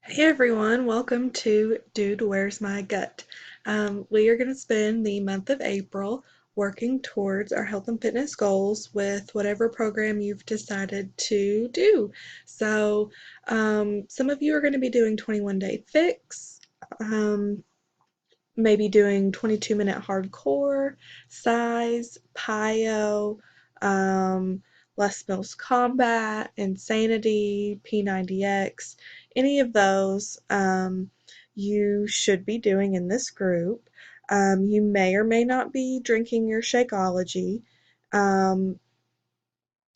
Hey everyone, welcome to Dude, Where's My Gut? We are going to spend the month of April working towards our health and fitness goals with whatever program you've decided to do. Some of you are going to be doing 21 Day Fix, um, maybe doing 22-minute hardcore, size, PiYo, um, Les Mills Combat, Insanity, P90X, any of those you should be doing in this group. You may or may not be drinking your Shakeology. Um,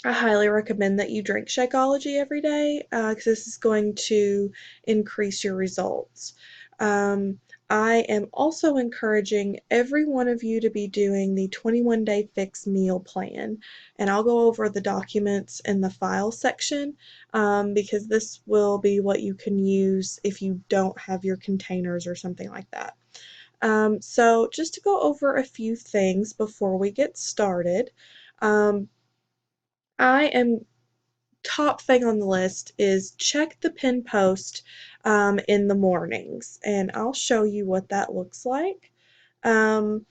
I highly recommend that you drink Shakeology every day because this is going to increase your results. Um, I am also encouraging every one of you to be doing the 21 Day Fix meal plan, and I'll go over the documents in the file section because this will be what you can use if you don't have your containers or something like that. So just to go over a few things before we get started, um, I am top thing on the list is check the pin post in the mornings, and I'll show you what that looks like. Um,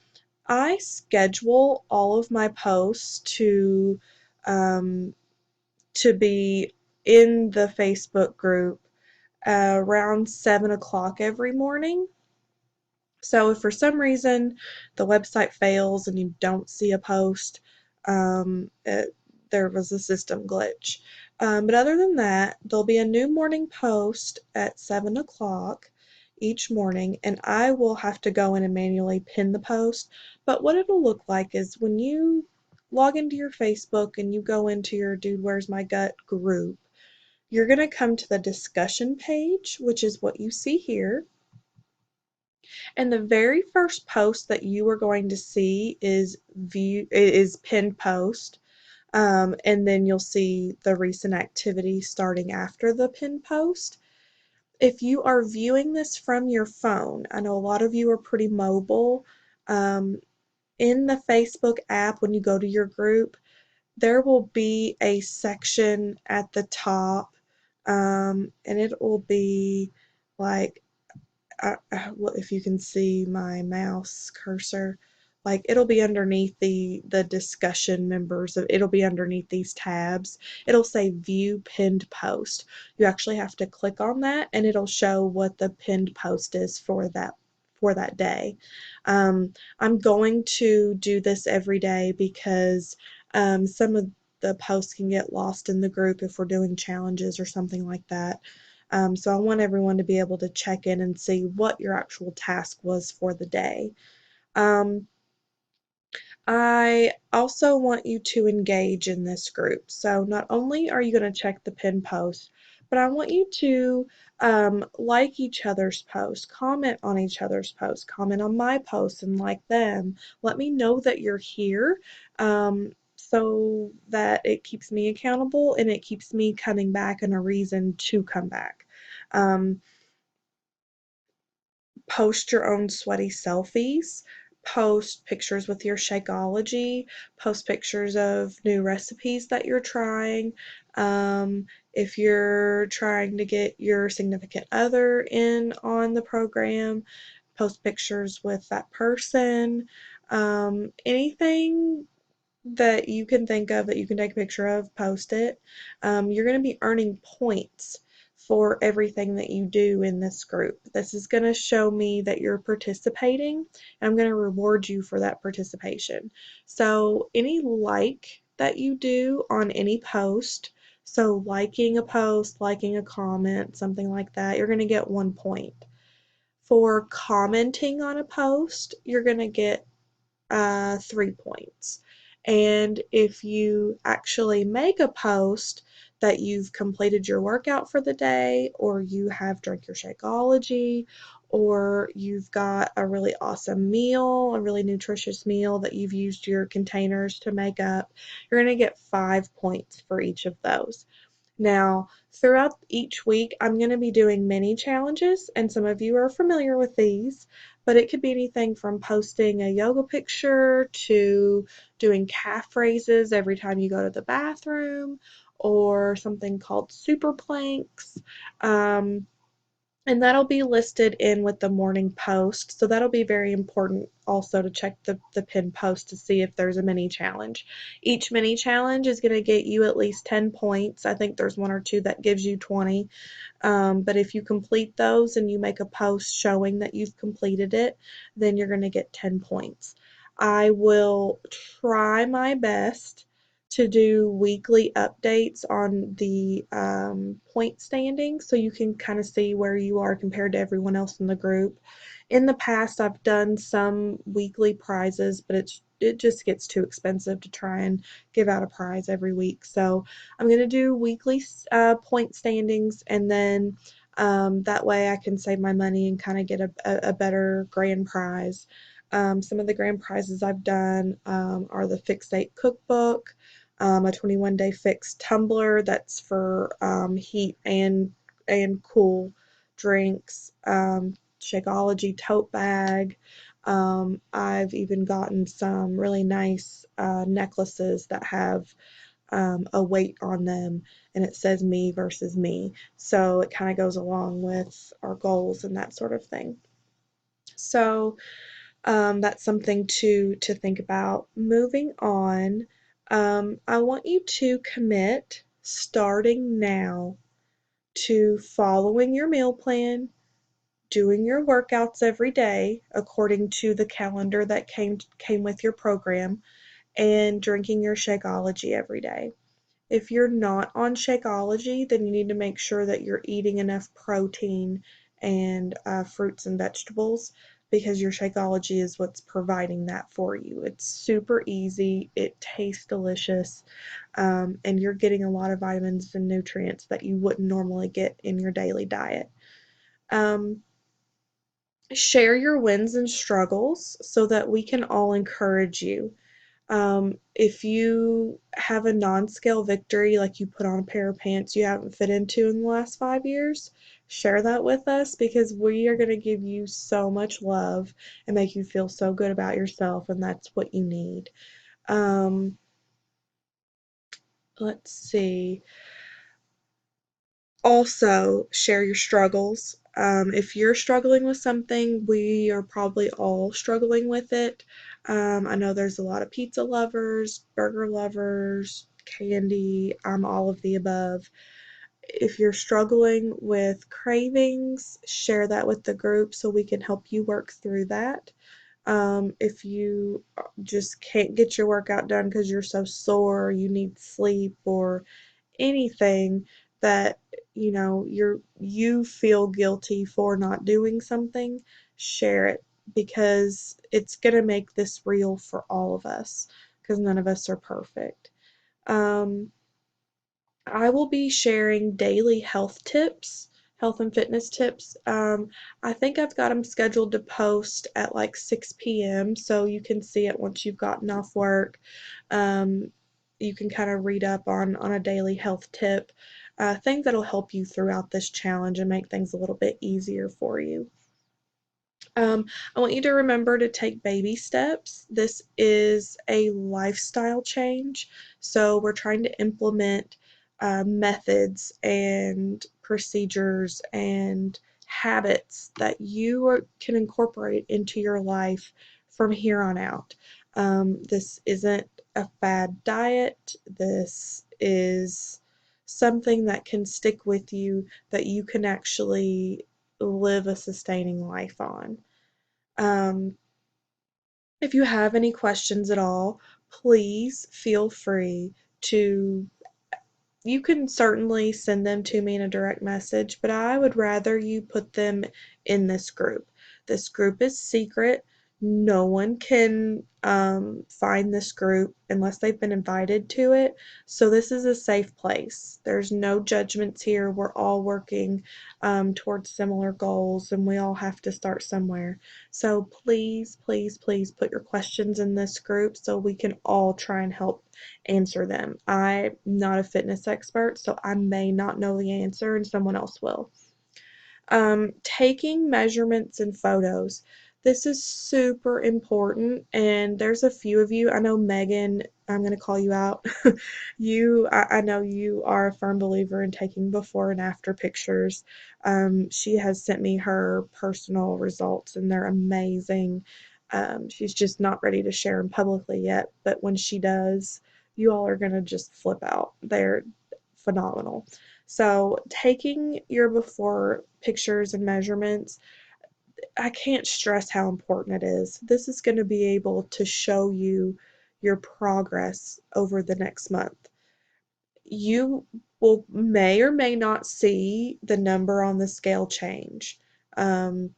I schedule all of my posts um, to be in the Facebook group around 7 o'clock every morning. So if for some reason the website fails and you don't see a post, there was a system glitch. But other than that, there'll be a new morning post at 7 o'clock each morning, and I will have to go in and manually pin the post. But what it'll look like is when you log into your Facebook and you go into your Dude, Where's My Gut group, you're going to come to the discussion page, which is what you see here. And the very first post that you are going to see is pinned post. And then you'll see the recent activity starting after the pinned post. If you are viewing this from your phone, I know a lot of you are pretty mobile. Um, in the Facebook app, when you go to your group, there will be a section at the top, and it will be like if you can see my mouse cursor, like it'll be underneath the discussion members it'll be underneath these tabs. It'll say view pinned post. You actually have to click on that and it'll show what the pinned post is for that day. I'm going to do this every day because some of the posts can get lost in the group if we're doing challenges or something like that. So I want everyone to be able to check in and see what your actual task was for the day. Um, I also want you to engage in this group. So not only are you going to check the pin post, but I want you to like each other's posts, comment on each other's posts, comment on my posts and like them. Let me know that you're here so that it keeps me accountable and it keeps me coming back and a reason to come back. Um, Post your own sweaty selfies, post pictures with your Shakeology, post pictures of new recipes that you're trying. If you're trying to get your significant other in on the program, post pictures with that person. Anything that you can think of that you can take a picture of, post it. You're going to be earning points for everything that you do in this group. This is going to show me that you're participating, and I'm going to reward you for that participation. So any like that you do on any post, so liking a post, liking a comment, something like that, you're going to get 1 point. For commenting on a post, you're going to get 3 points. And if you actually make a post that you've completed your workout for the day, or you have drank your Shakeology, or you've got a really awesome meal, a really nutritious meal that you've used your containers to make up, you're going to get 5 points for each of those. Now, throughout each week, I'm going to be doing mini challenges, and some of you are familiar with these, but it could be anything from posting a yoga picture to doing calf raises every time you go to the bathroom, or something called super planks. Um, and that'll be listed in with the morning post. So that'll be very important also to check the pin post to see if there's a mini challenge. Each mini challenge is going to get you at least 10 points. I think there's one or two that gives you 20. But if you complete those and you make a post showing that you've completed it, then you're going to get 10 points. I will try my best to do weekly updates on the point standing so you can kind of see where you are compared to everyone else in the group. In the past, I've done some weekly prizes, but it just gets too expensive to try and give out a prize every week. So I'm going to do weekly point standings, and then that way I can save my money and kind of get a better grand prize. Some of the grand prizes I've done are the Fixate Cookbook, a 21-day fix tumbler that's for heat and cool drinks, Shakeology tote bag. I've even gotten some really nice necklaces that have a weight on them, and it says me versus me. So it kind of goes along with our goals and that sort of thing. So that's something to think about. Moving on, I want you to commit starting now to following your meal plan, doing your workouts every day according to the calendar that came with your program, and drinking your Shakeology every day. If you're not on Shakeology, then you need to make sure that you're eating enough protein and fruits and vegetables, because your Shakeology is what's providing that for you. It's super easy, it tastes delicious, and you're getting a lot of vitamins and nutrients that you wouldn't normally get in your daily diet. Um, Share your wins and struggles so that we can all encourage you. If you have a non-scale victory, like you put on a pair of pants you haven't fit into in the last 5 years, share that with us, because we are going to give you so much love and make you feel so good about yourself, and that's what you need. Um, let's see. Also, share your struggles. If you're struggling with something, we are probably all struggling with it. I know there's a lot of pizza lovers, burger lovers, candy, all of the above. If you're struggling with cravings, share that with the group so we can help you work through that. If you just can't get your workout done because you're so sore, you need sleep, or anything that you feel guilty for not doing something, share it, because it's going to make this real for all of us, because none of us are perfect. um, I will be sharing daily health and fitness tips. I think I've got them scheduled to post at like 6 p.m. so you can see it once you've gotten off work. Um, you can kind of read up on a daily health tip, things that'll help you throughout this challenge and make things a little bit easier for you. I want you to remember to take baby steps. This is a lifestyle change, so we're trying to implement methods and procedures and habits that can incorporate into your life from here on out. This isn't a fad diet. This is something that can stick with you, that you can actually live a sustaining life on. Um, if you have any questions at all, please feel free to, you can certainly send them to me in a direct message, but I would rather you put them in this group. This group is secret. No one can find this group unless they've been invited to it. So this is a safe place. There's no judgments here. We're all working towards similar goals, and we all have to start somewhere. So please, please, please put your questions in this group so we can all try and help answer them. I'm not a fitness expert, so I may not know the answer and someone else will. Taking measurements and photos. This is super important, and there's a few of you. I know Megan, I'm going to call you out. I know you are a firm believer in taking before and after pictures. She has sent me her personal results, and they're amazing. She's just not ready to share them publicly yet, but when she does, you all are going to just flip out. They're phenomenal. So, taking your before pictures and measurements, I can't stress how important it is. This is going to be able to show you your progress over the next month. You will may or may not see the number on the scale change. Um,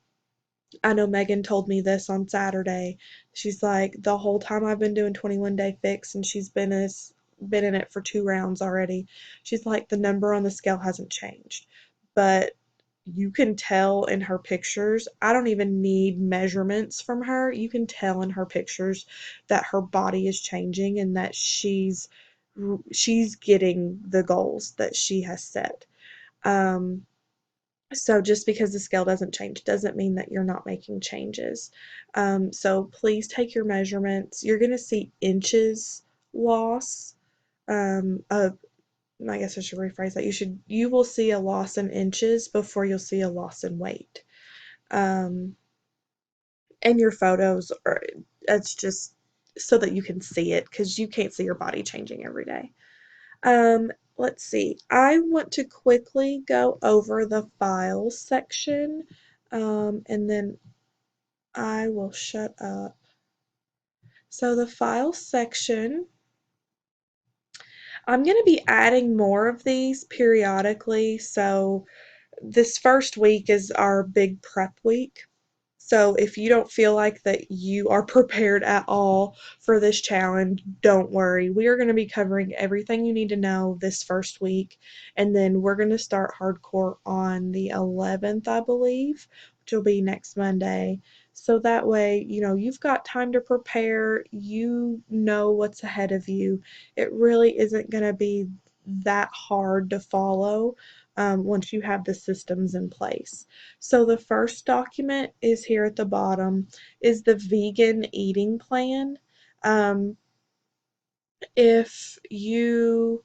I know Megan told me this on Saturday. She's like, the whole time I've been doing 21 Day Fix, and she's been in it for 2 rounds already. She's like, the number on the scale hasn't changed, but you can tell in her pictures. I don't even need measurements from her. You can tell in her pictures that her body is changing and that she's getting the goals that she has set. Um, so just because the scale doesn't change doesn't mean that you're not making changes. So please take your measurements. You're going to see inches loss. I guess I should rephrase that. You will see a loss in inches before you'll see a loss in weight. Um, and your photos are, it's just so that you can see it, because you can't see your body changing every day. Let's see. I want to quickly go over the files section, and then I will shut up. So the files section, I'm going to be adding more of these periodically. So this first week is our big prep week. So if you don't feel like that you are prepared at all for this challenge, don't worry. We are going to be covering everything you need to know this first week, and then we're going to start hardcore on the 11th, I believe, which will be next Monday. So that way, you've got time to prepare, you know what's ahead of you. It really isn't going to be that hard to follow once you have the systems in place. So the first document is here at the bottom, is the vegan eating plan. Um, if you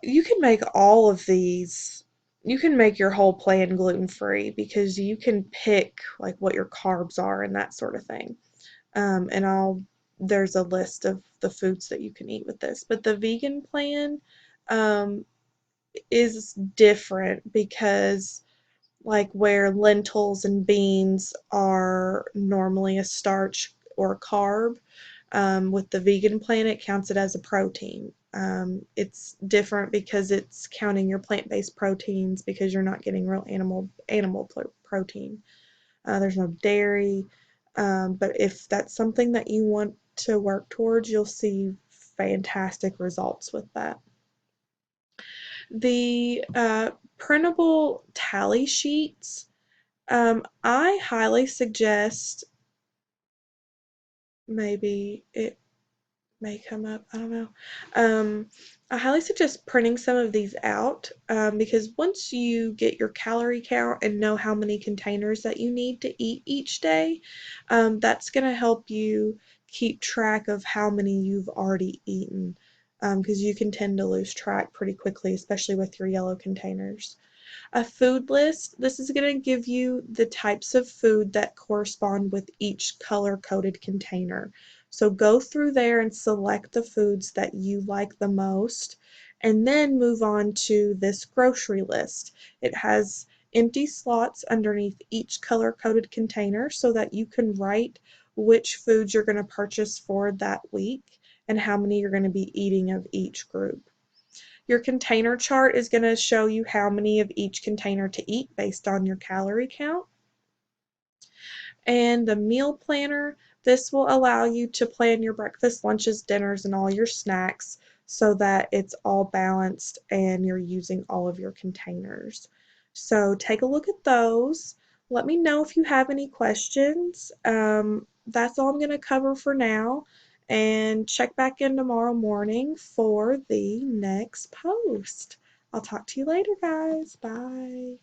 can make all of these, you can make your whole plan gluten free, because you can pick like what your carbs are and that sort of thing. And there's a list of the foods that you can eat with this. But the vegan plan um, is different, because like where lentils and beans are normally a starch or a carb, with the vegan plan, it counts it as a protein. It's different because it's counting your plant-based proteins, because you're not getting real animal protein. There's no dairy, but if that's something that you want to work towards, you'll see fantastic results with that. The printable tally sheets, I highly suggest, maybe it may come up, I don't know. I highly suggest printing some of these out, because once you get your calorie count and know how many containers that you need to eat each day, that's going to help you keep track of how many you've already eaten, because you can tend to lose track pretty quickly, especially with your yellow containers. A food list, this is going to give you the types of food that correspond with each color-coded container. So go through there and select the foods that you like the most, and then move on to this grocery list. It has empty slots underneath each color-coded container so that you can write which foods you're going to purchase for that week and how many you're going to be eating of each group. Your container chart is going to show you how many of each container to eat based on your calorie count. And the meal planner, this will allow you to plan your breakfast, lunches, dinners, and all your snacks so that it's all balanced and you're using all of your containers. So take a look at those. Let me know if you have any questions. That's all I'm going to cover for now. And check back in tomorrow morning for the next post. I'll talk to you later, guys. Bye.